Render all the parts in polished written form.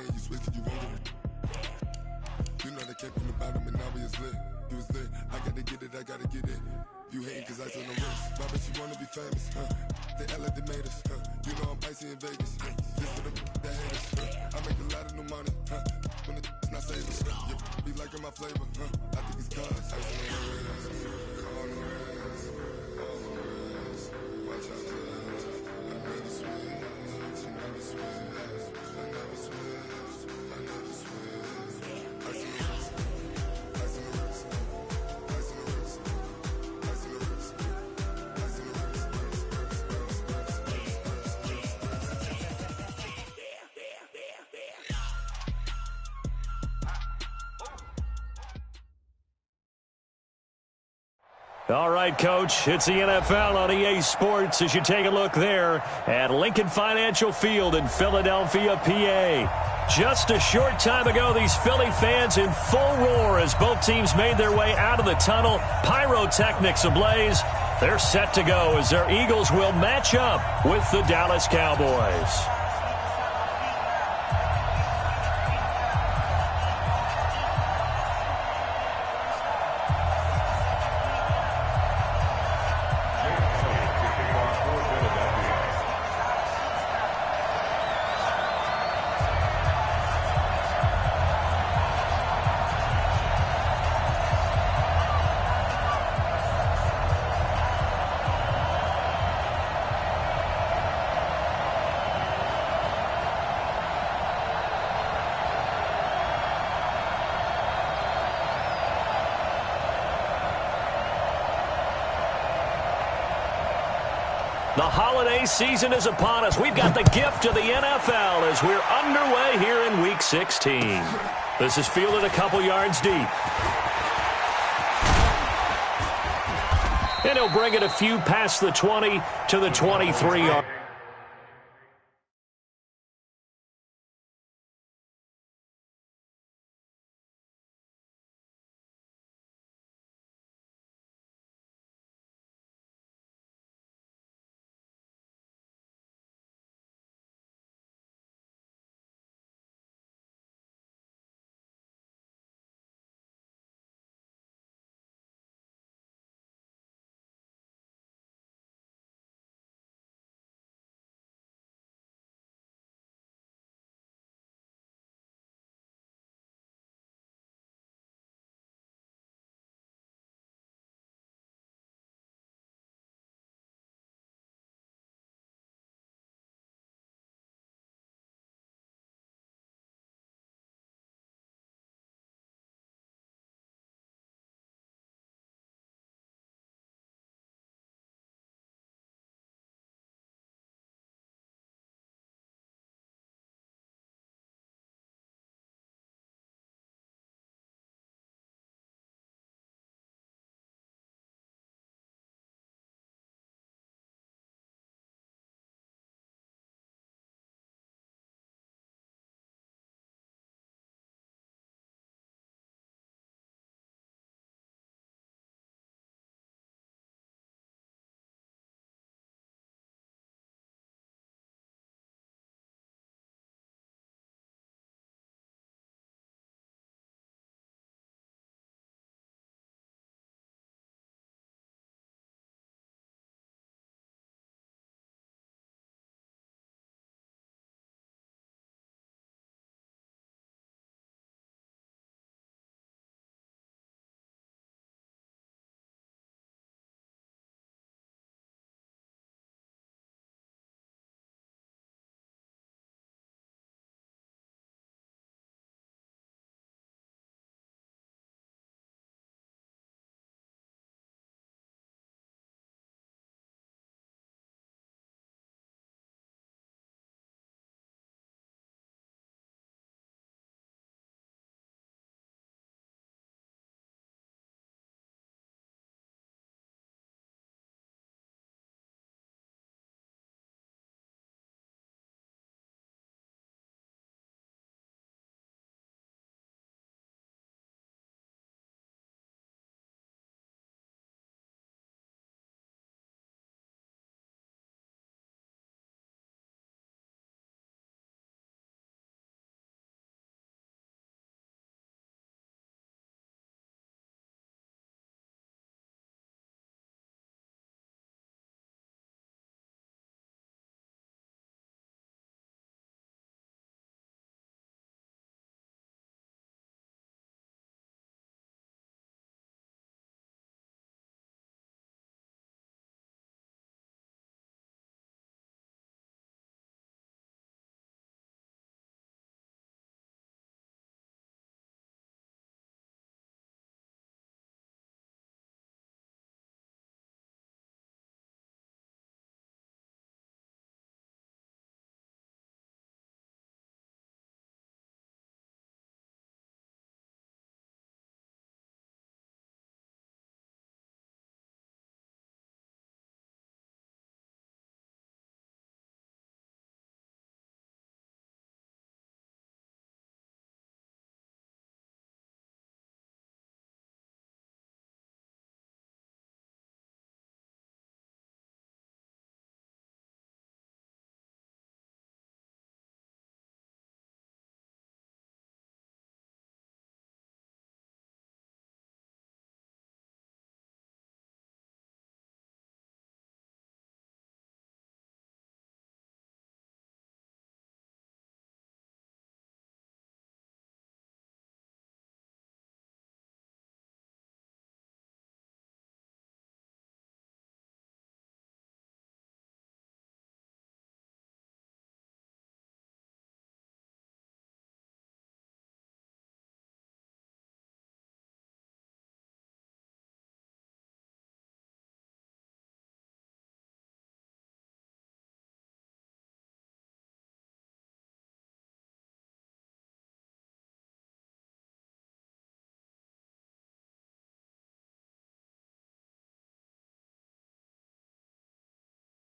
saying you switch and you won't get it. You know they came from the bottom and now we is lit. You was lit, I gotta get it, I gotta get it. You hating cause ice on the wrist. Why bet you wanna be famous, huh? They act like they made us, huh? You know I'm icy in Vegas, This for them that hate us, I make a lot of new money, When it's not saving, You be liking my flavor, I think it's cause ice on the wrist, on the wrist, on the wrist. Watch out for this. I never switch, I never switch, I never switch, I never switch. Ice on the wrist, ice on the wrist, ice on the wrist, ice on the wrist, ice on the wrist, All right, Coach, it's the NFL on EA Sports as you take a look there at Lincoln Financial Field in Philadelphia, PA. Just a short time ago, these Philly fans in full roar as both teams made their way out of the tunnel. Pyrotechnics ablaze. They're set to go as their Eagles will match up with the Dallas Cowboys. The holiday season is upon us. We've got the gift of the NFL as we're underway here in Week 16. This is fielded a couple yards deep. And he'll bring it a few past the 20 to the 23-yard.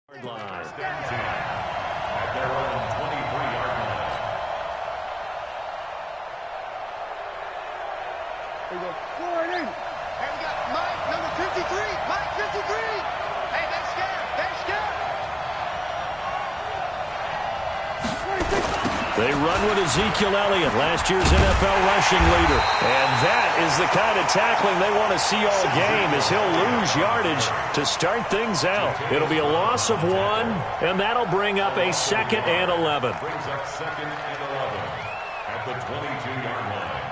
Line. At their own 23-yard line. Here we go. Hey, we got Mike, number 53. Mike, 53. Hey, they scared. They scared. They run with Ezekiel Elliott, last year's NFL rushing leader. And that is the kind of tackling they want to see all game, as he'll lose yardage to start things out. It'll be a loss of 1, and that'll bring up a 2nd and 11. Brings up 2nd and 11 at the 22-yard line.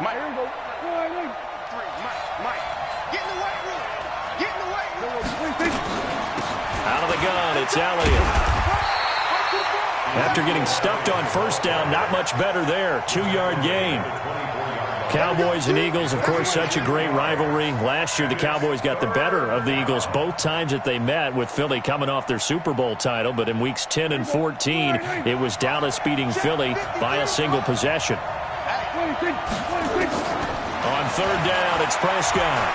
Mike, here we go. 3, Mike. Get in the weight room. Get in the weight room. Out of the gun, it's Elliott. After getting stuffed on first down, not much better there. 2-yard gain. Cowboys and Eagles, of course, such a great rivalry. Last year, the Cowboys got the better of the Eagles both times that they met, with Philly coming off their Super Bowl title. But in weeks 10 and 14, it was Dallas beating Philly by a single possession. On 3rd down, it's Prescott.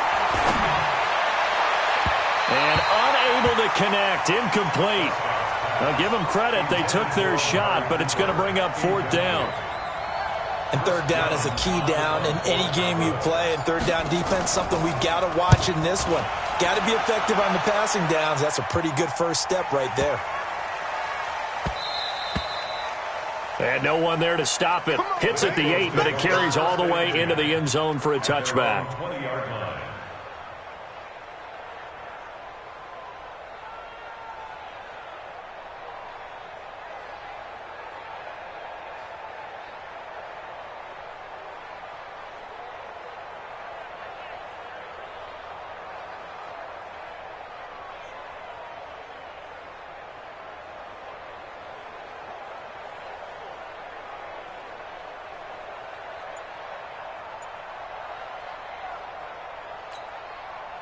And unable to connect, incomplete. Now, give them credit, they took their shot, but it's going to bring up 4th down. And 3rd down is a key down in any game you play. And 3rd down defense, something we've got to watch in this one. Got to be effective on the passing downs. That's a pretty good first step right there. And no one there to stop it. Hits at the 8, but it carries all the way into the end zone for a touchback. 20-yard line.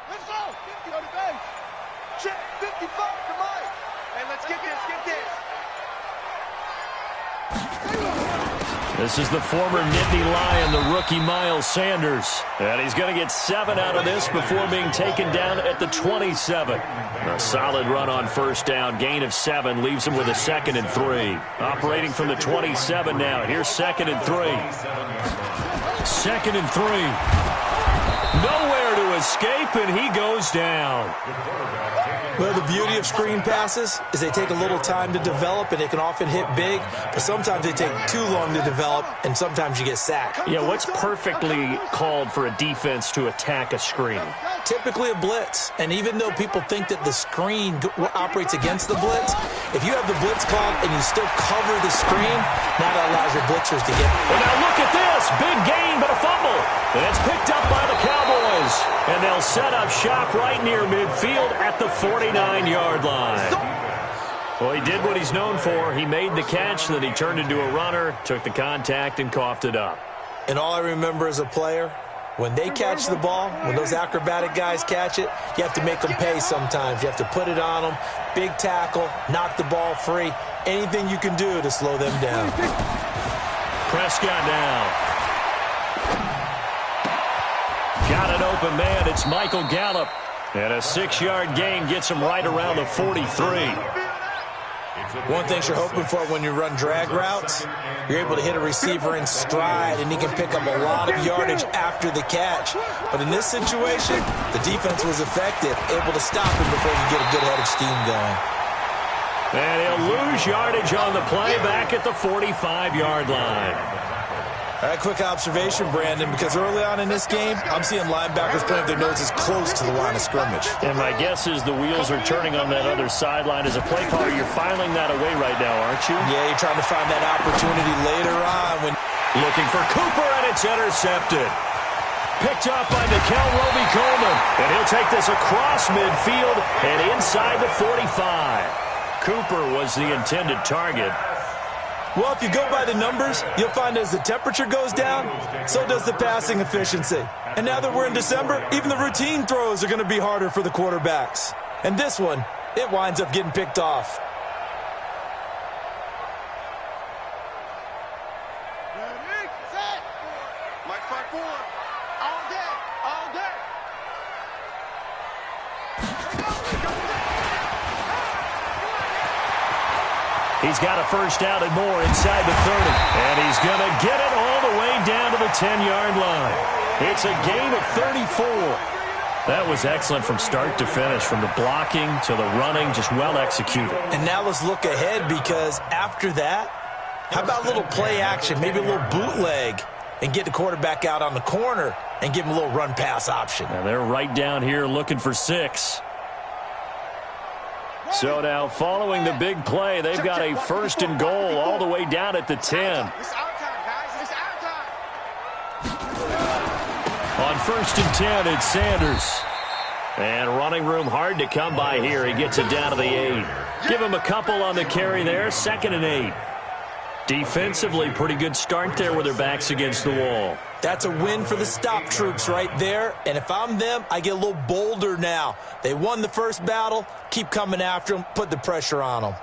Let's go. 50 on the bench. Check 55 to Mike. Hey, let's get this. Get this. This is the former Nittany Lion, the rookie Miles Sanders. And he's going to get 7 out of this before being taken down at the 27. A solid run on first down. Gain of 7 leaves him with a 2nd and 3. Operating from the 27 now. Here's 2nd and 3. 2nd and 3. Nowhere to escape, and he goes down. Well, the beauty of screen passes is they take a little time to develop, and they can often hit big, but sometimes they take too long to develop, and sometimes you get sacked. Yeah, what's perfectly called for a defense to attack a screen? Typically a blitz, and even though people think that the screen operates against the blitz, if you have the blitz called and you still cover the screen, now that allows your blitzers to get... Well, now look at this. Big gain, but a fumble. And it's picked up by the Cowboys. And they'll set up shop right near midfield at the 49-yard line. Well, he did what he's known for. He made the catch, then he turned into a runner, took the contact, and coughed it up. And all I remember as a player, when they catch the ball, when those acrobatic guys catch it, you have to make them pay sometimes. You have to put it on them, big tackle, knock the ball free, anything you can do to slow them down. Prescott now. Got an open man. It's Michael Gallup. And a 6-yard gain gets him right around the 43. One thing you're hoping for when you run drag routes, you're able to hit a receiver in stride, and he can pick up a lot of yardage after the catch. But in this situation, the defense was effective, able to stop him before you get a good head of steam going. And he'll lose yardage on the play back at the 45-yard line. All right, quick observation, Brandon, because early on in this game, I'm seeing linebackers putting their noses close to the line of scrimmage. And my guess is the wheels are turning on that other sideline. As a play caller, you're filing that away right now, aren't you? Yeah, you're trying to find that opportunity later on. Looking for Cooper, and it's intercepted. Picked up by Nickel Roby-Coleman. And he'll take this across midfield and inside the 45. Cooper was the intended target. Well, if you go by the numbers, you'll find as the temperature goes down, so does the passing efficiency. And now that we're in December, even the routine throws are going to be harder for the quarterbacks. And this one, it winds up getting picked off. Ready, set. Mike 5-4. All day. All He's got a first down and more inside the 30. And he's going to get it all the way down to the 10-yard line. It's a gain of 34. That was excellent from start to finish, from the blocking to the running, just well executed. And now let's look ahead, because after that, how about a little play action, maybe a little bootleg, and get the quarterback out on the corner and give him a little run-pass option. And they're right down here looking for 6. So now, following the big play, they've got a first and goal all the way down at the 10. It's our time, guys. It's our time. On first and 10, it's Sanders. And running room hard to come by here. He gets it down to the 8. Give him a couple on the carry there. 2nd and 8. Defensively, pretty good start there with their backs against the wall. That's a win for the stop troops right there. And if I'm them, I get a little bolder now. They won the first battle. Keep coming after them. Put the pressure on them.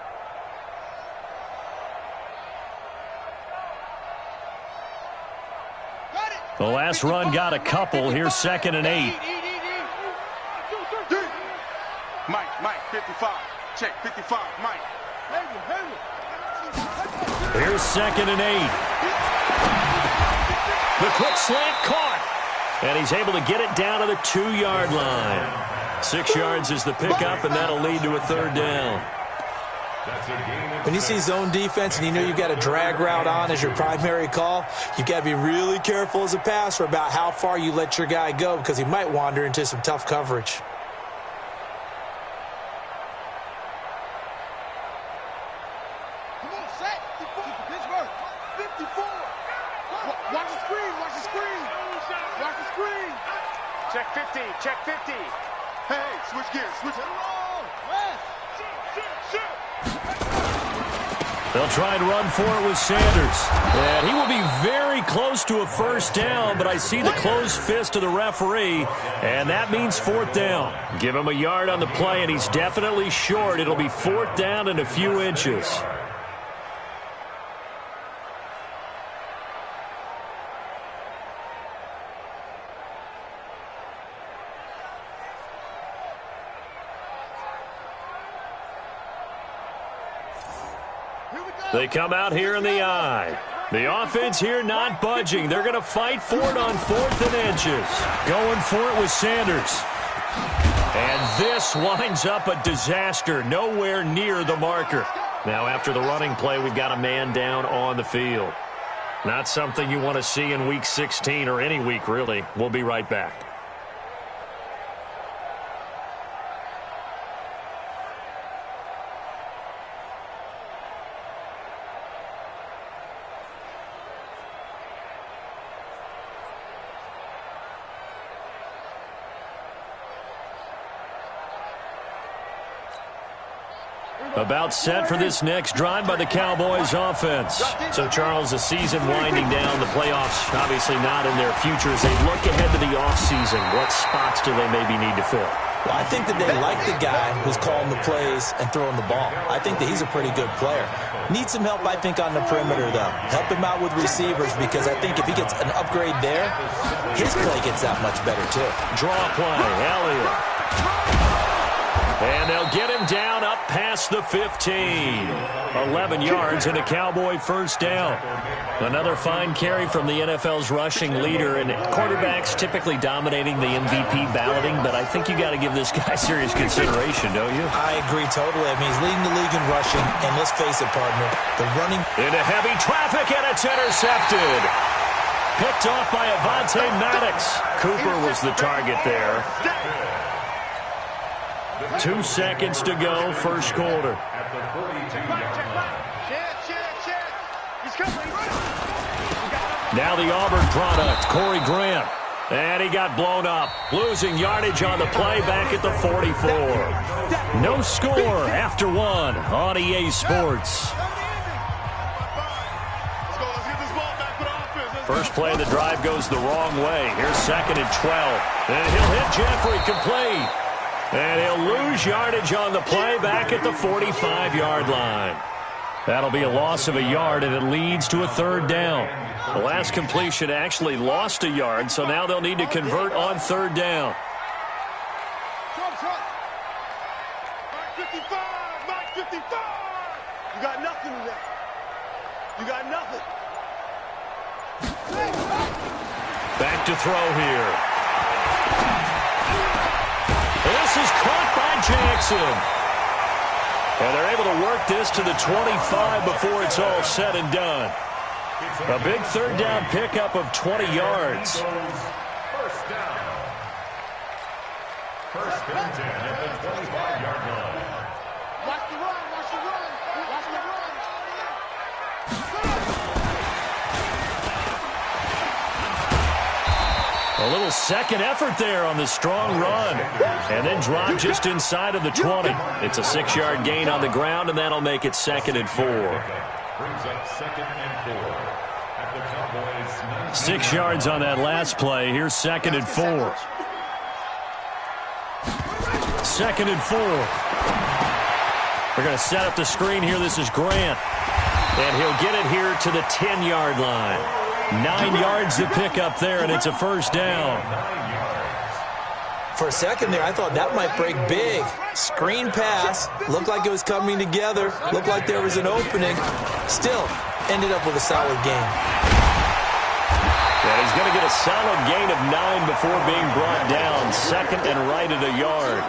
The last run got a couple. Here's 2nd and 8. Mike, 55. Check, 55, Mike. Here's 2nd and 8. The quick slant caught. And he's able to get it down to the 2-yard line. 6 yards is the pickup, and that'll lead to a 3rd down. When you see zone defense and you know you've got a drag route on as your primary call, you've got to be really careful as a passer about how far you let your guy go, because he might wander into some tough coverage. Check 50. Hey, switch gears. Switch it. They'll try and run for it with Sanders. And he will be very close to a first down, but I see the closed fist of the referee, and that means 4th down. Give him a yard on the play, and he's definitely short. It'll be 4th down and a few inches. They come out here in the eye. The offense here not budging. They're going to fight for it on 4th and inches. Going for it with Sanders. And this winds up a disaster. Nowhere near the marker. Now, after the running play, we've got a man down on the field. Not something you want to see in Week 16 or any week, really. We'll be right back. About set for this next drive by the Cowboys offense. So, Charles, the season winding down, the playoffs obviously not in their future. As they look ahead to the offseason, what spots do they maybe need to fill? Well, I think that they like the guy who's calling the plays and throwing the ball. I think that he's a pretty good player. Needs some help, I think, on the perimeter, though. Help him out with receivers, because I think if he gets an upgrade there, his play gets that much better, too. Draw play, Elliott. And they'll get him down up past the 15. 11 yards and a Cowboy first down. Another fine carry from the NFL's rushing leader, and quarterbacks typically dominating the MVP balloting, but I think you got to give this guy serious consideration, don't you? I agree totally. I mean, he's leading the league in rushing, and let's face it, partner, the running into heavy traffic, and it's intercepted. Picked off by Avonte Maddox. Cooper was the target there. 2 seconds to go, first quarter. Now the Auburn product, Corey Grant. And he got blown up, losing yardage on the play back at the 44. No score after 1 on EA Sports. First play of the drive goes the wrong way. Here's 2nd and 12. And he'll hit Jeffrey complete. And he'll lose yardage on the play back at the 45-yard line. That'll be a loss of a yard, and it leads to a 3rd down. The last completion actually lost a yard, so now they'll need to convert on 3rd down. Mike 55! Mike 55! You got nothing Back to throw here. This is caught by Jackson. And they're able to work this to the 25 before it's all said and done. A big third down pickup of 20 yards. First down. First and 10 at the 25-yard line. Watch the run, watch the run, watch the run. A little second effort there on the strong run. And then drop just inside of the 20. It's a 6-yard gain on the ground, and that'll make it 2nd and 4. Brings up 2nd and 4 at the Cowboys. 6 yards on that last play. Here's 2nd and 4. 2nd and 4. We're going to set up the screen here. This is Grant. And he'll get it here to the 10-yard line. 9 yards to pick up there, and it's a first down. For a second there, I thought that might break big. Screen pass. Looked like it was coming together. Looked like there was an opening. Still, ended up with a solid gain. And he's going to get a solid gain of 9 before being brought down. 2nd and right at a yard.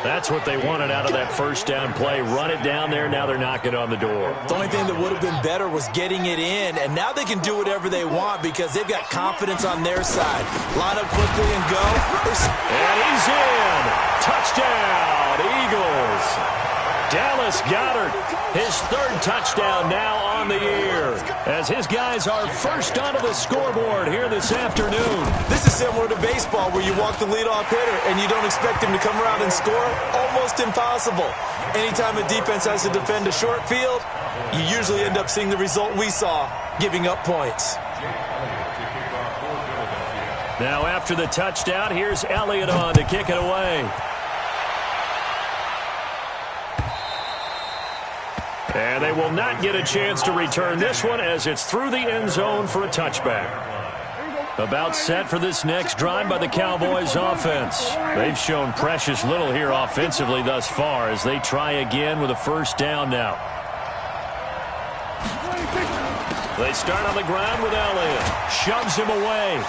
That's what they wanted out of that first down play. Run it down there. Now they're knocking on the door. The only thing that would have been better was getting it in, and now they can do whatever they want because they've got confidence on their side. Line up quickly and go. And he's in. Touchdown, Eagles. Dallas Goedert, his 3rd touchdown now on the year, as his guys are first onto the scoreboard here this afternoon. This is similar to baseball where you walk the leadoff hitter and you don't expect him to come around and score. Almost impossible. Anytime a defense has to defend a short field, you usually end up seeing the result we saw, giving up points. Now after the touchdown, here's Elliott on to kick it away. And they will not get a chance to return this one as it's through the end zone for a touchback. About set for this next drive by the Cowboys offense. They've shown precious little here offensively thus far as they try again with a first down now. They start on the ground with Elliott. Shoves him away.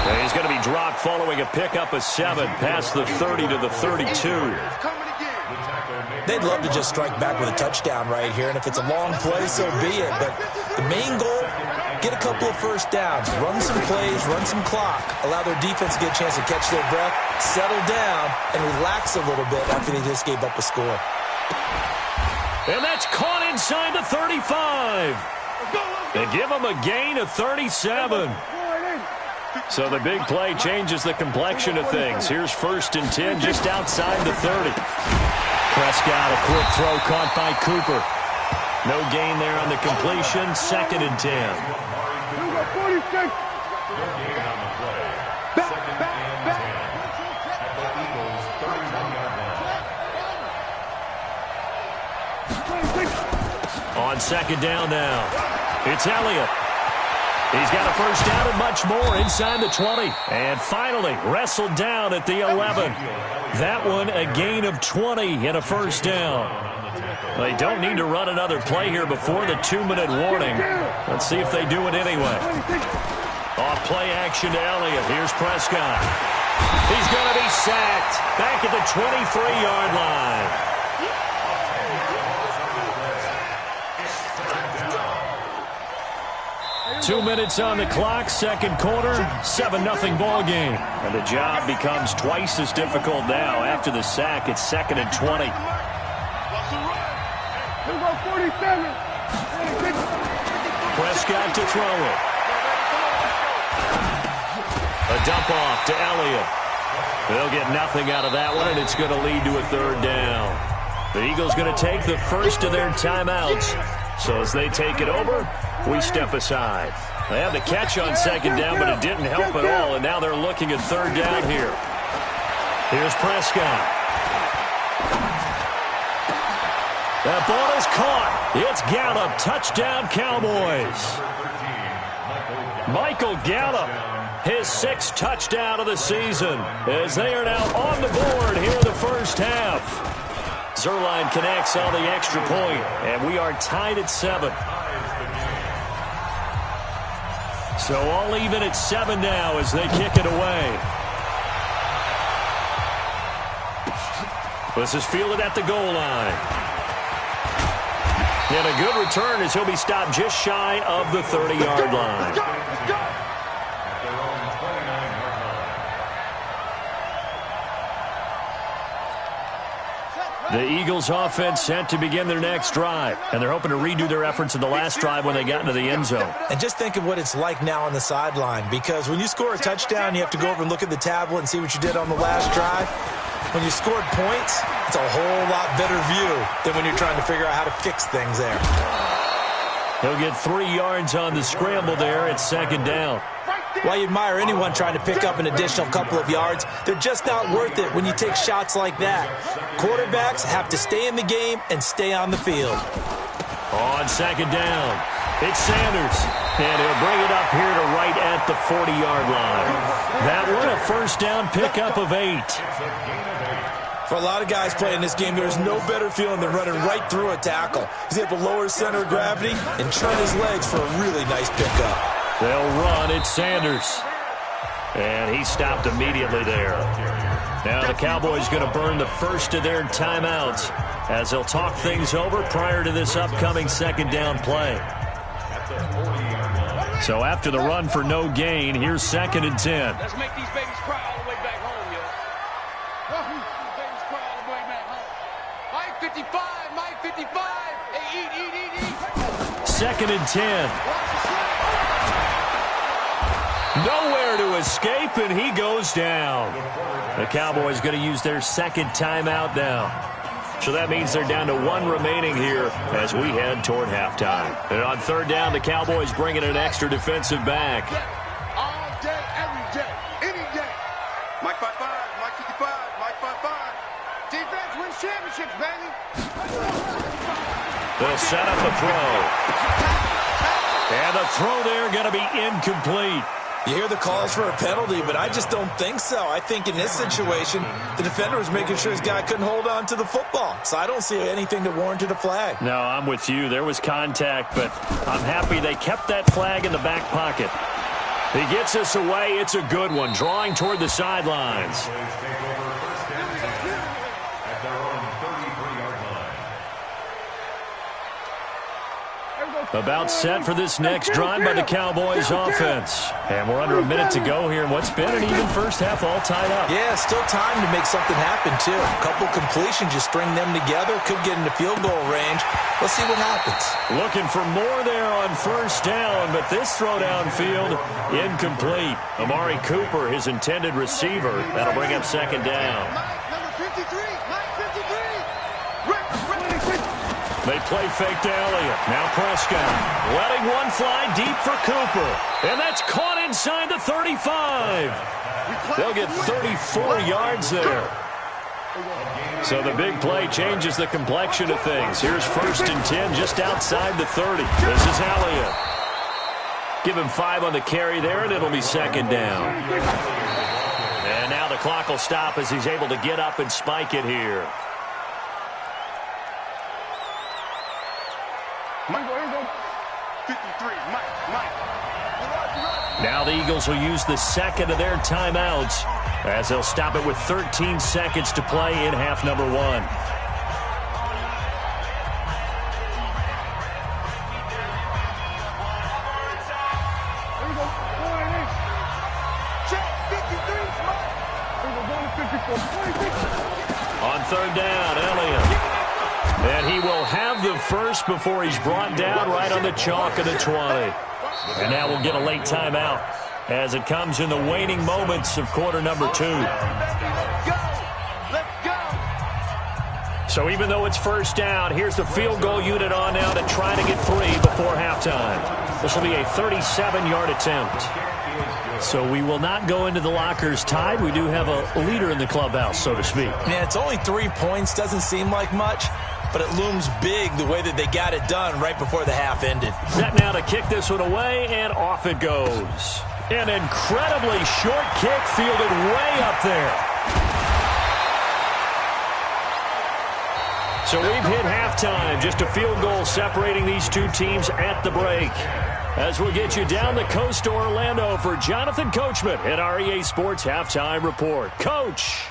And he's going to be dropped following a pickup of 7 past the 30 to the 32. They'd love to just strike back with a touchdown right here, and if it's a long play, so be it. But the main goal, get a couple of first downs, run some plays, run some clock, allow their defense to get a chance to catch their breath, settle down, and relax a little bit after they just gave up a score. And that's caught inside the 35. They give them a gain of 37. So the big play changes the complexion of things. Here's 1st and 10 just outside the 30. Prescott, a quick throw caught by Cooper. No gain there on the completion. 2nd and 10. On 2nd down now. It's Elliott. He's got a first down and much more inside the 20. And finally wrestled down at the 11. That one a gain of 20 and a first down. They don't need to run another play here before the 2-minute warning. Let's see if they do it anyway. Off play action to Elliott. Here's Prescott. He's going to be sacked back at the 23-yard line. 2 minutes on the clock, 2nd quarter, 7-0 ball game. And the job becomes twice as difficult now. After the sack, it's 2nd and 20. Prescott to throw it. A dump off to Elliott. They'll get nothing out of that one, and it's going to lead to a 3rd down. The Eagles going to take the first of their timeouts. So as they take it over, we step aside. They had the catch on 2nd down, but it didn't help at all, and now they're looking at 3rd down here. Here's Prescott. That ball is caught. It's Gallup. Touchdown, Cowboys. Michael Gallup, his 6th touchdown of the season, as they are now on the board here in the first half. Zerline connects on the extra point, and we are tied at 7. So all even at 7 now as they kick it away. This is fielded at the goal line. And a good return as he'll be stopped just shy of the 30-yard line. The Eagles offense set to begin their next drive, and they're hoping to redo their efforts in the last drive when they got into the end zone. And just think of what it's like now on the sideline, because when you score a touchdown, you have to go over and look at the tablet and see what you did on the last drive. When you scored points, it's a whole lot better view than when you're trying to figure out how to fix things there. He'll get 3 yards on the scramble there at 2nd down. While you admire anyone trying to pick up an additional couple of yards, they're just not worth it when you take shots like that. Quarterbacks have to stay in the game and stay on the field. On 2nd down, it's Sanders. And he'll bring it up here to right at the 40-yard line. That one a first down pickup of 8. For a lot of guys playing this game, there's no better feeling than running right through a tackle. He's able to lower center of gravity and turn his legs for a really nice pickup. They'll run. It's Sanders. And he stopped immediately there. Now the Cowboys going to burn the first of their timeouts as they'll talk things over prior to this upcoming 2nd down play. So after the run for no gain, here's 2nd and 10. Let's make these babies cry all the way back home, yo. These babies cry all the way back home. Mike 55, Mike 55. Hey, eat. 2nd and 10. Nowhere to escape, and he goes down. The Cowboys going to use their 2nd timeout now. So that means they're down to 1 remaining here as we head toward halftime. And on 3rd down, the Cowboys bringing an extra defensive back. All day, every day, any day. Mike 55, Mike 55, Mike 55. Defense wins championships, baby. They'll set up the throw. And the throw there going to be incomplete. You hear the calls for a penalty, but I just don't think so. I think in this situation, the defender was making sure his guy couldn't hold on to the football. So I don't see anything that warranted a flag. No, I'm with you. There was contact, but I'm happy they kept that flag in the back pocket. He gets us away. It's a good one, drawing toward the sidelines. About set for this next drive by the Cowboys offense. And we're under a minute to go here in what's been an even first half all tied up. Yeah, still time to make something happen, too. A couple completions, you string them together, could get into field goal range. Let's see what happens. Looking for more there on 1st down, but this throw downfield, incomplete. Amari Cooper, his intended receiver. That'll bring up 2nd down. Mike, number 53, Mike 53. They play fake to Elliott. Now Prescott letting one fly deep for Cooper. And that's caught inside the 35. They'll get 34 yards there. So the big play changes the complexion of things. Here's 1st and 10 just outside the 30. This is Elliott. Give him 5 on the carry there, and it'll be 2nd down. And now the clock will stop as he's able to get up and spike it here. Mike, here you go. 53, Mike. Now the Eagles will use the 2nd of their timeouts as they'll stop it with 13 seconds to play in half number 1. On 3rd down, Elliott. And he will have the first before he's brought down right on the chalk of the 20. And now we'll get a late timeout as it comes in the waning moments of quarter number 2. So even though it's 1st down, here's the field goal unit on now to try to get 3 before halftime. This will be a 37-yard attempt. So we will not go into the lockers tied. We do have a leader in the clubhouse, so to speak. Yeah, it's only 3 points. Doesn't seem like much, but it looms big the way that they got it done right before the half ended. Set now to kick this one away, and off it goes. An incredibly short kick fielded way up there. So we've hit halftime. Just a field goal separating these two teams at the break. as we'll get you down the coast to Orlando for Jonathan Coachman at our EA Sports Halftime Report. Coach.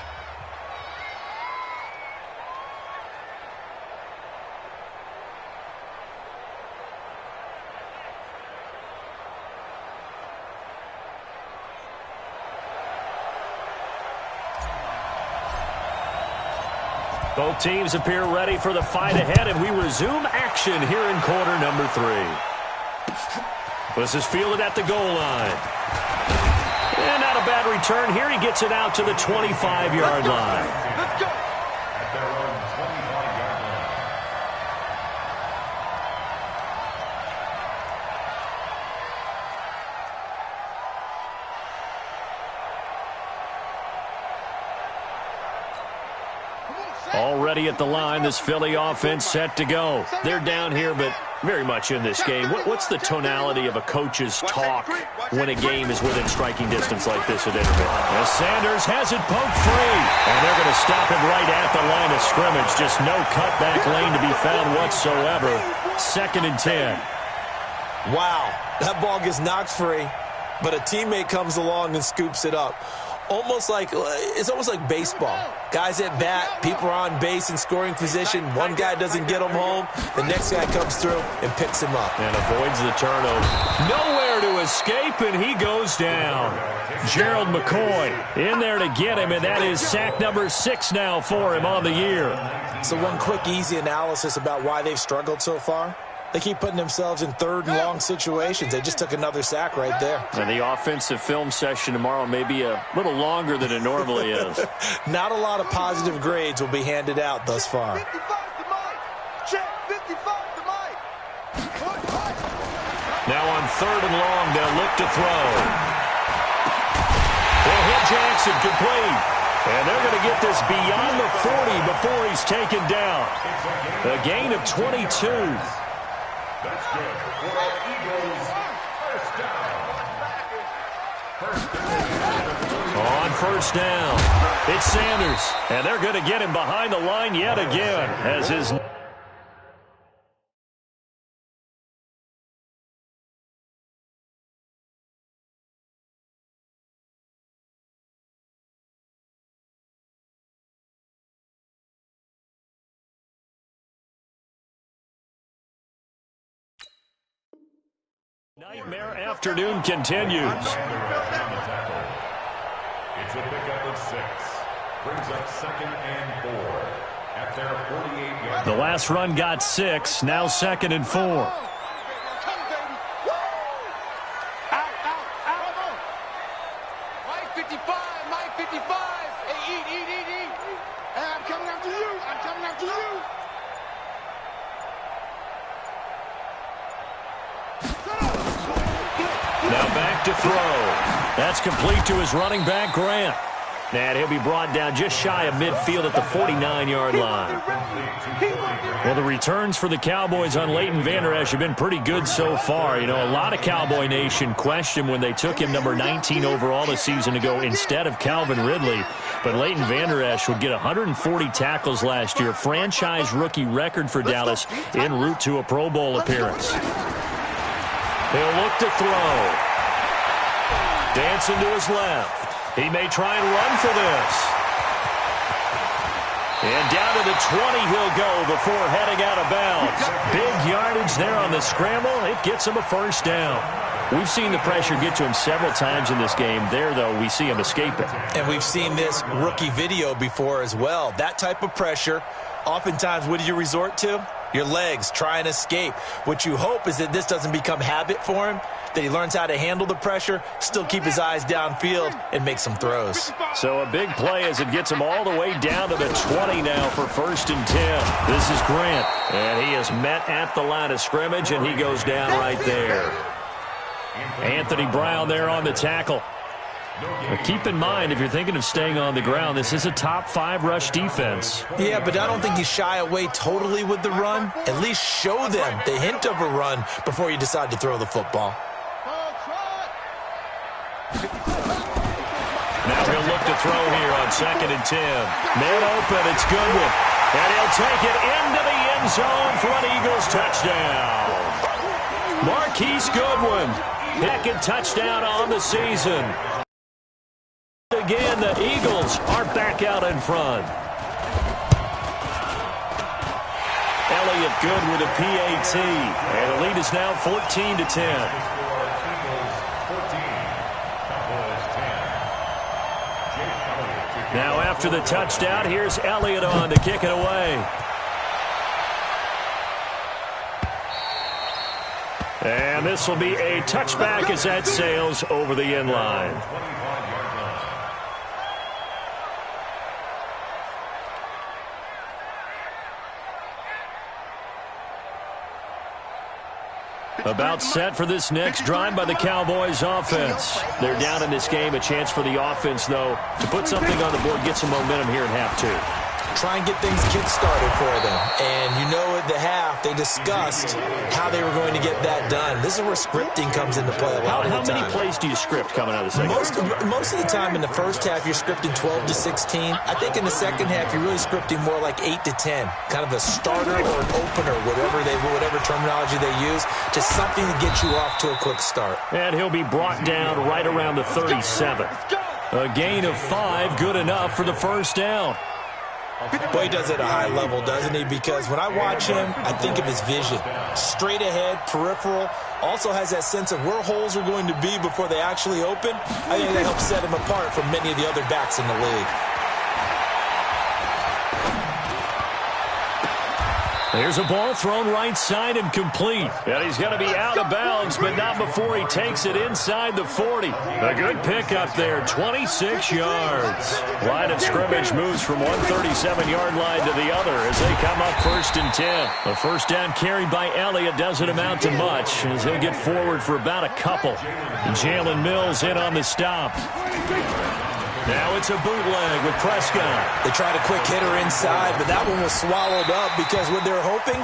Both teams appear ready for the fight ahead, and we resume action here in quarter number 3. This is fielded at the goal line. And not a bad return here. He gets it out to the 25-yard line. Let's go. At their own 25-yard line. Already at the line, this Philly offense set to go. They're down here, but very much in this game. What's the tonality of a coach's talk when a game is within striking distance like this at interval? Well, Sanders has it poked free, and they're going to stop him right at the line of scrimmage. Just no cutback lane to be found whatsoever. 2nd and 10. Wow, that ball gets knocked free, but a teammate comes along and scoops it up. It's almost like baseball. Guys at bat, people are on base in scoring position. One guy doesn't get him home. The next guy comes through and picks him up. And avoids the turnover. Nowhere to escape, and he goes down. Gerald McCoy in there to get him, and that is sack number 6 now for him on the year. So one quick, easy analysis about why they've struggled so far. They keep putting themselves in 3rd and long situations. They just took another sack right there. And the offensive film session tomorrow may be a little longer than it normally is. Not a lot of positive grades will be handed out thus far. 55 to Mike. Check 55 to Mike. Now on 3rd and long, they'll look to throw. They'll hit Jackson complete. And they're going to get this beyond the 40 before he's taken down. A gain of 22. That's good. For our Eagles, first down. On first down, it's Sanders. And they're going to get him behind the line yet again as his... Nightmare afternoon continues. It's a pickup of 6. Brings up 2nd and 4 at their 48-yard The last run got 6. Now 2nd and 4. Come, baby. Woo! Out, out, out. Mike 55, Mike 55. Hey, eat. Hey, I'm coming after you. Now back to throw. That's complete to his running back, Grant. And he'll be brought down just shy of midfield at the 49-yard line. Well, the returns for the Cowboys on Leighton Vander Esch have been pretty good so far. You know, a lot of Cowboy Nation questioned when they took him number 19 overall a season ago instead of Calvin Ridley. But Leighton Vander Esch would get 140 tackles last year, franchise rookie record for Dallas, en route to a Pro Bowl appearance. He'll look to throw. Dancing to his left. He may try and run for this. And down to the 20 he'll go before heading out of bounds. Big yardage there on the scramble. It gets him a first down. We've seen the pressure get to him several times in this game. There, though, we see him escape it. And we've seen this rookie video before as well. That type of pressure, oftentimes, what do you resort to? Your legs, try and escape. What you hope is that this doesn't become habit for him, that he learns how to handle the pressure, still keep his eyes downfield, and make some throws. So a big play as it gets him all the way down to the 20 now for 1st and 10. This is Grant, and he is met at the line of scrimmage, and he goes down right there. Anthony Brown there on the tackle. But keep in mind, if you're thinking of staying on the ground, this is a top 5 rush defense. Yeah, but I don't think you shy away totally with the run. At least show them the hint of a run before you decide to throw the football. Now he'll look to throw here on 2nd and 10. Man open, it's Goodwin. And he'll take it into the end zone for an Eagles touchdown. Marquise Goodwin, second touchdown on the season. Again, the Eagles are back out in front. Elliott good with a PAT, and the lead is now 14-10. Now after the touchdown, here's Elliott on to kick it away. And this will be a touchback as that sails over the end line. About set for this next drive by the Cowboys offense. They're down in this game. A chance for the offense, though, to put something on the board, get some momentum here in half two. Try and get things kick-started for them. And you know at the half, they discussed how they were going to get that done. This is where scripting comes into play a lot of the time. How many plays do you script coming out of the second half? Most of the time in the first half, you're scripting 12 to 16. I think in the second half, you're really scripting more like 8 to 10. Kind of a starter or an opener, whatever terminology they use, just something to get you off to a quick start. And he'll be brought down right around the 37. A gain of 5, good enough for the first down. Boy, he does it at a high level, doesn't he? Because when I watch him, I think of his vision. Straight ahead, peripheral. Also has that sense of where holes are going to be before they actually open. I think that helps set him apart from many of the other backs in the league. There's a ball thrown right side and complete. And he's going to be out of bounds, but not before he takes it inside the 40. A good pickup there, 26 yards. Line of scrimmage moves from one 37-yard line to the other as they come up 1st and 10. The first down carry by Elliott doesn't amount to much as he'll get forward for about a couple. Jalen Mills in on the stop. Now it's a bootleg with Prescott. They tried a quick hitter inside, but that one was swallowed up because what they're hoping,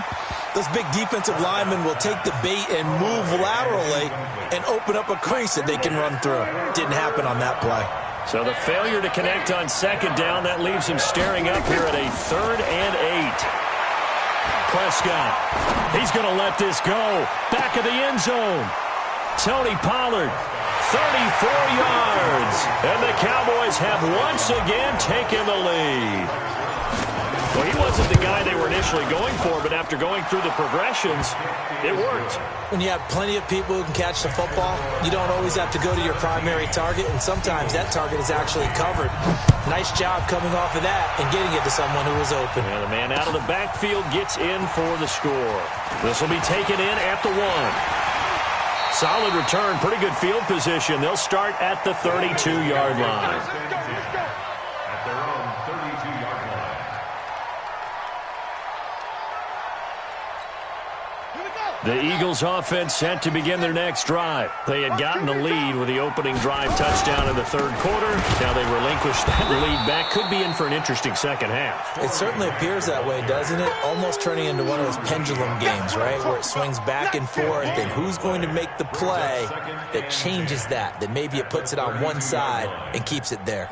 those big defensive linemen will take the bait and move laterally and open up a crease that they can run through. Didn't happen on that play. So the failure to connect on second down, that leaves him staring up here at a 3rd and 8. Prescott, he's going to let this go. Back of the end zone. Tony Pollard. 34 yards, and the Cowboys have once again taken the lead. Well, he wasn't the guy they were initially going for, but after going through the progressions, it worked. When you have plenty of people who can catch the football, you don't always have to go to your primary target, and sometimes that target is actually covered. Nice job coming off of that and getting it to someone who was open. And the man out of the backfield gets in for the score. This will be taken in at the 1. Solid return, pretty good field position. They'll start at the 32-yard line. At their own 32-yard line. The Eagles offense set to begin their next drive. They had gotten the lead with the opening drive touchdown in the 3rd quarter. Now they relinquish that lead back. Could be in for an interesting second half. It certainly appears that way, doesn't it? Almost turning into one of those pendulum games, right? Where it swings back and forth, and who's going to make the play that changes that maybe it puts it on one side and keeps it there.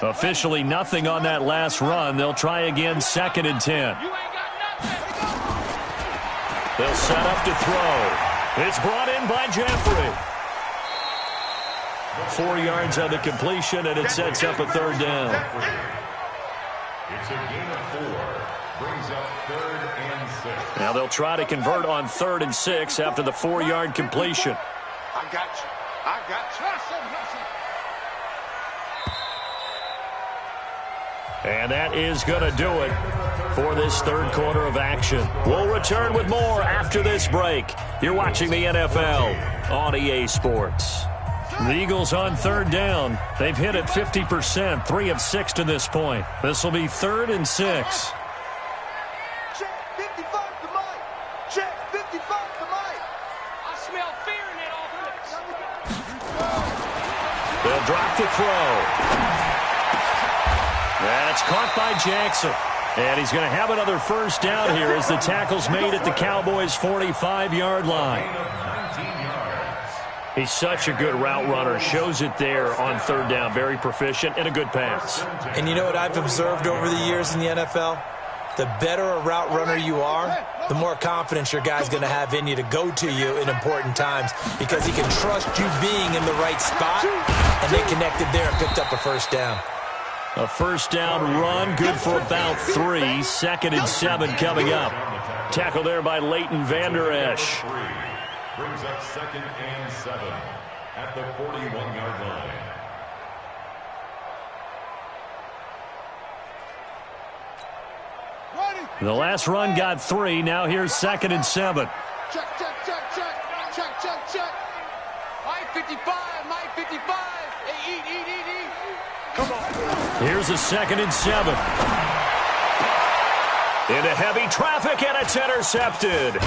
Officially nothing on that last run. They'll try again 2nd and 10. They'll set up to throw. It's brought in by Jeffrey. 4 yards on the completion, and it sets up a 3rd down. It's a gain of 4. Brings up 3rd and 6. Now they'll try to convert on 3rd and 6 after the 4-yard completion. I got you. I got you. And that is going to do it for this 3rd quarter of action. We'll return with more after this break. You're watching the NFL on EA Sports. The Eagles on 3rd down. They've hit it 50%, 3 of 6 to this point. This will be 3rd and 6. Check 55 to Mike. Check 55 to Mike. I smell fear in that offense. They'll drop the throw. That's caught by Jackson. And he's going to have another first down here as the tackle's made at the Cowboys' 45-yard line. He's such a good route runner. Shows it there on third down. Very proficient and a good pass. And you know what I've observed over the years in the NFL? The better a route runner you are, the more confidence your guy's going to have in you to go to you in important times because he can trust you being in the right spot, and they connected there and picked up a first down. A first down run, good for about 3. 2nd and 7 coming up. Tackle there by Leighton Vander Esch. Brings up 2nd and 7 at the 41-yard line. The last run got 3. Now here's 2nd and 7. Check, check, check, check, check, check, check. My 55, my 55. Hey, eat. Come on. Here's a 2nd and 7. Into heavy traffic, and it's intercepted.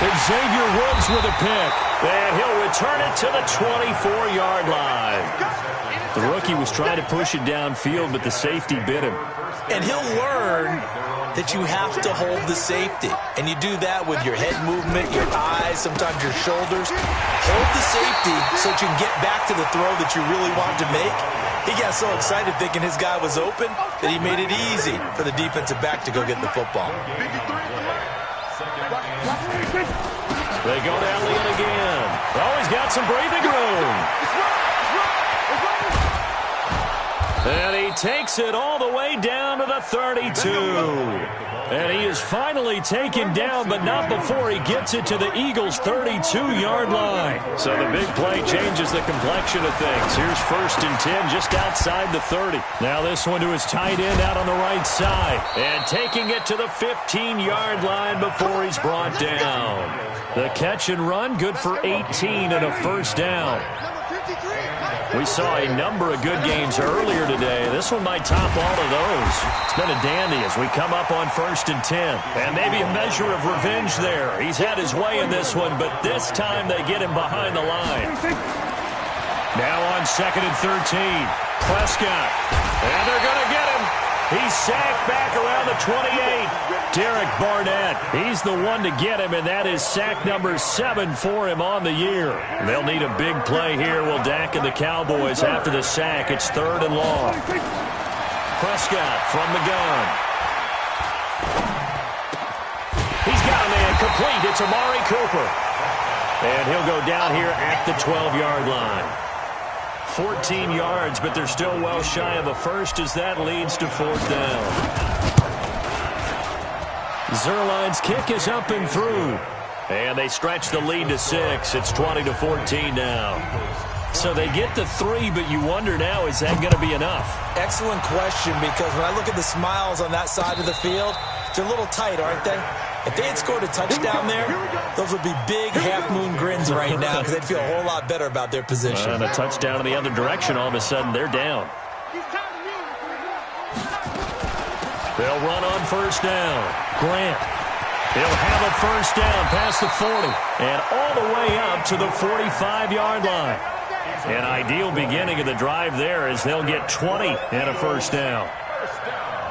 Xavier Woods with a pick, and he'll return it to the 24-yard line. The rookie was trying to push it downfield, but the safety bit him. And he'll learn that you have to hold the safety. And you do that with your head movement, your eyes, sometimes your shoulders. Hold the safety so that you can get back to the throw that you really want to make. He got so excited thinking his guy was open that he made it easy for the defensive back to go get the football. They go to Elliott again. Oh, he's got some breathing room. And he takes it all the way down to the 32. And he is finally taken down, but not before he gets it to the Eagles' 32-yard line. So the big play changes the complexion of things. Here's 1st and 10 just outside the 30. Now this one to his tight end out on the right side. And taking it to the 15-yard line before he's brought down. The catch and run, good for 18 and a first down. We saw a number of good games earlier today. This one might top all of those. It's been a dandy as we come up on 1st and 10. And maybe a measure of revenge there. He's had his way in this one, but this time they get him behind the line. Now on 2nd and 13. Prescott. And they're going to get him. He's sacked back around the 28. Derek Barnett, he's the one to get him, and that is sack number 7 for him on the year. They'll need a big play here. Will Dak and the Cowboys after the sack. It's 3rd and long. Prescott from the gun. He's got a man complete. It's Amari Cooper. And he'll go down here at the 12-yard line. 14 yards, but they're still well shy of a first as that leads to 4th down. Zerline's kick is up and through. And they stretch the lead to 6. It's 20-14 now. So they get the 3, but you wonder now, is that going to be enough? Excellent question, because when I look at the smiles on that side of the field, they're a little tight, aren't they? If they had scored a touchdown there, those would be big half-moon grins right now because they'd feel a whole lot better about their position. And a touchdown in the other direction, all of a sudden they're down. They'll run on 1st down. Grant. He'll have a first down past the 40 and all the way up to the 45-yard line. An ideal beginning of the drive there as they'll get 20 and a first down.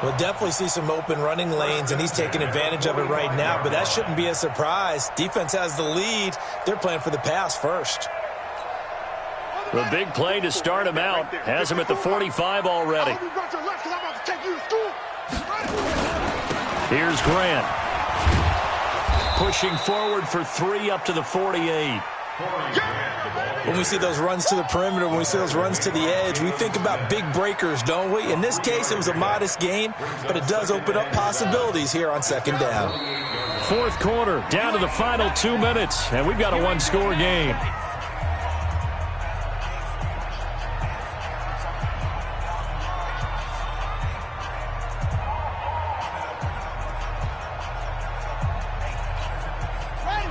We'll definitely see some open running lanes, and he's taking advantage of it right now, but that shouldn't be a surprise. Defense has the lead. They're playing for the pass first. The big play to start him out has him at the 45 already. Here's Grant. Pushing forward for 3 up to the 48. When we see those runs to the perimeter, when we see those runs to the edge, we think about big breakers, don't we? In this case, it was a modest gain, but it does open up possibilities here on 2nd down. 4th quarter, down to the final 2 minutes, and we've got a 1-score game.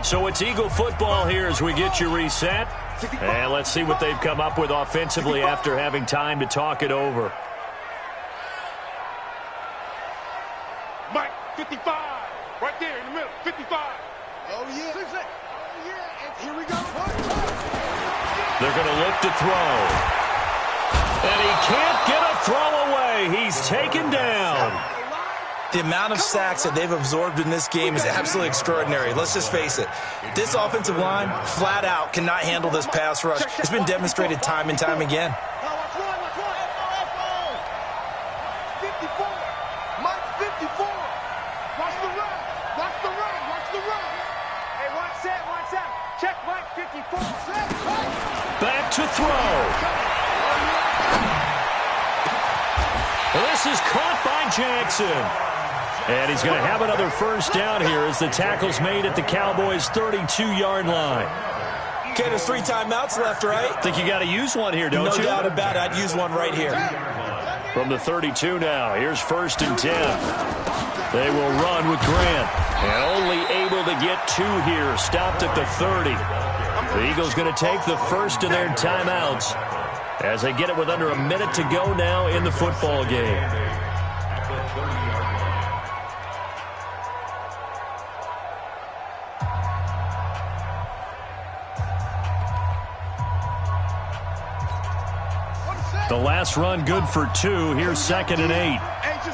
So it's Eagle football here as we get you reset. And let's see what they've come up with offensively after having time to talk it over. Mike, 55. Right there in the middle, 55. Oh, yeah. Oh, yeah. And here we go. They're going to look to throw. And he can't get a throw away. He's taken down. The amount of sacks that they've absorbed in this game is absolutely extraordinary. Let's just face it. This offensive line, flat out, cannot handle this pass rush. It's been demonstrated time and time again. Back to throw. This is caught by Jackson. And he's going to have another first down here as the tackle's made at the Cowboys' 32-yard line. Okay, there's 3 timeouts left, right? Think you got to use one here, don't you? No doubt about it. I'd use one right here. From the 32 now, here's 1st and 10. They will run with Grant. And only able to get 2 here. Stopped at the 30. The Eagles going to take the first of their timeouts as they get it with under a minute to go now in the football game. The last run good for 2. Here's 2nd and 8. It's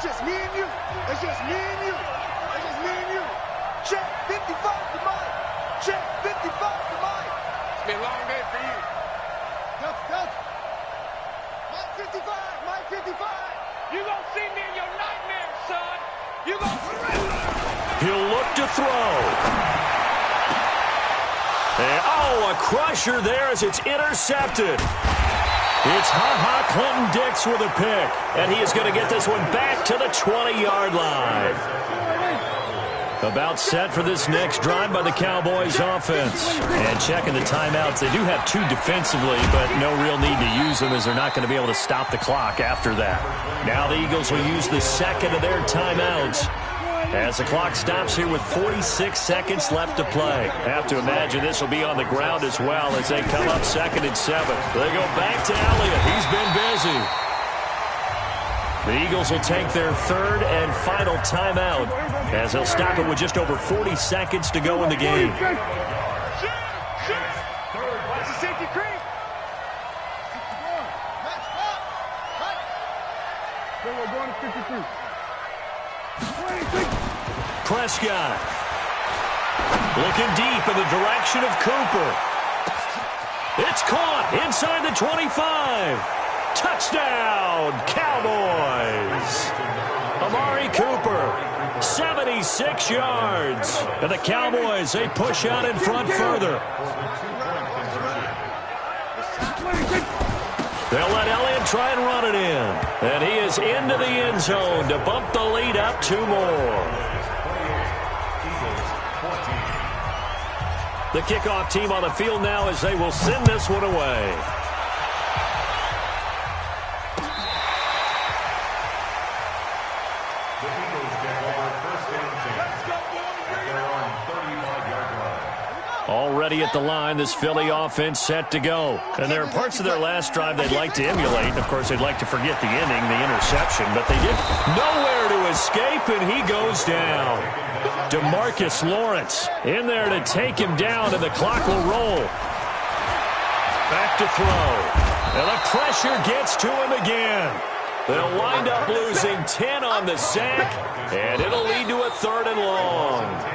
just me and you. It's just me and you. It's just me and you. Check 55 to mine. Check 55 to mine. It's been a long day for you. Go. Mike 55. Mike 55. You gonna see me in your nightmares, son. You gonna. He'll look to throw. And, a crusher there as it's intercepted. It's Clinton-Dix with a pick, and he is going to get this one back to the 20-yard line. About set for this next drive by the Cowboys offense. And checking the timeouts, they do have 2 defensively, but no real need to use them as they're not going to be able to stop the clock after that. Now the Eagles will use the second of their timeouts as the clock stops here with 46 seconds left to play. Have to imagine this will be on the ground as well as they come up 2nd and 7. They go back to Elliott. He's been busy. The Eagles will take their 3rd and final timeout as they'll stop it with just over 40 seconds to go in the game. Prescott looking deep in the direction of Cooper. It's caught inside the 25. Touchdown, Cowboys. Amari Cooper, 76 yards. And the Cowboys, they push out in front further. They'll let Elliott try and run it in. And he is into the end zone to bump the lead up 2 more. The kickoff team on the field now as they will send this one away. Already at the line, this Philly offense set to go. And there are parts of their last drive they'd like to emulate. Of course, they'd like to forget the inning, the interception, but they did nowhere to escape, and he goes down. DeMarcus Lawrence in there to take him down, and the clock will roll. Back to throw. And the pressure gets to him again. They'll wind up losing 10 on the sack, and it'll lead to a 3rd and long.